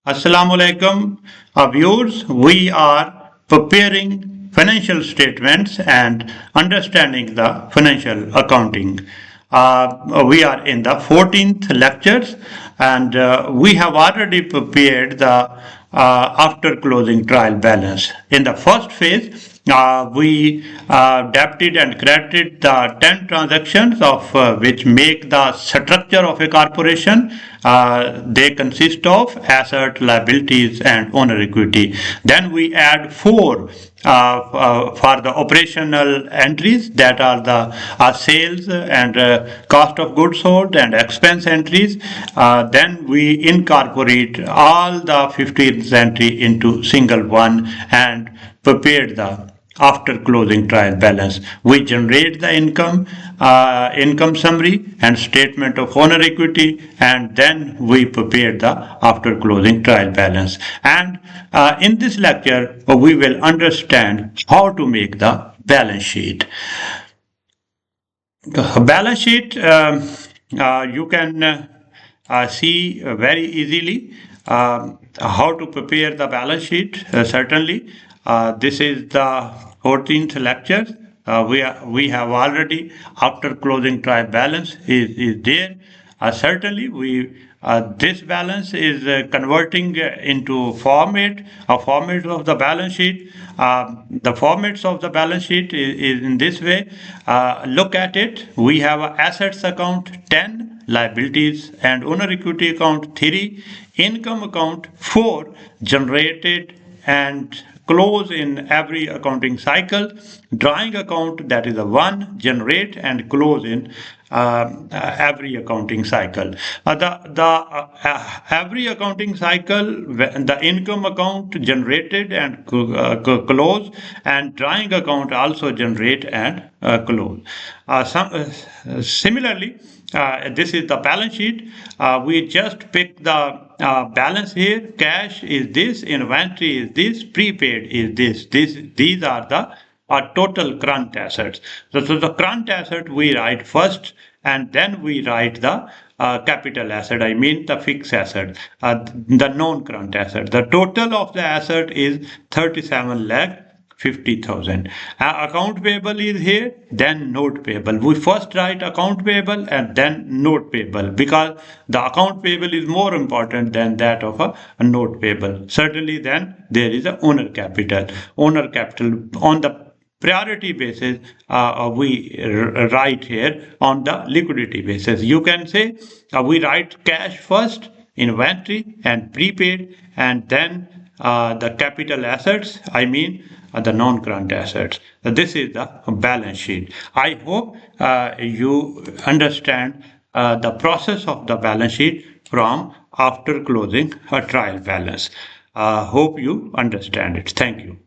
Assalamu alaikum, viewers. We are preparing financial statements and understanding the financial accounting. We are in the 14th lectures and we have already prepared the after closing trial balance. In the first phase, we debited and credited the 10 transactions of which make the structure of a corporation. They consist of asset, liabilities, and owner equity. Then we add four for the operational entries, that are the sales and cost of goods sold and expense entries. Then we incorporate all the 15th entry into single one and prepared the after closing trial balance. We generate the income summary and statement of owner equity, and then we prepare the after closing trial balance. And in this lecture, we will understand how to make the balance sheet. The balance sheet you can see very easily how to prepare the balance sheet. Certainly, this is the 14th lecture. We have already after closing trial balance is there. Certainly, we this balance is converting into a format of the balance sheet. The formats of the balance sheet is in this way. Look at it. We have a assets account 10, liabilities and owner equity account 3, income account 4, generated and close in every accounting cycle, drawing account, that is a 1, generate and close in every accounting cycle. Every accounting cycle, the income account generated and close, and drawing account also generate and close. Similarly, this is the balance sheet. We just pick the balance here. Cash is this, inventory is this, prepaid is this. These are the total current assets. So the current asset we write first, and then we write the capital asset, I mean the fixed asset, the non-current asset. The total of the asset is 37 lakh 50,000. Account payable is here, then note payable. We first write account payable and then note payable, because the account payable is more important than that of a note payable. Certainly, then there is a owner capital. Owner capital on the priority basis, we write here on the liquidity basis. You can say we write cash first, inventory and prepaid, and then the capital assets, I mean the non-current assets. This is the balance sheet. I hope you understand the process of the balance sheet from after closing a trial balance. Hope you understand it. Thank you.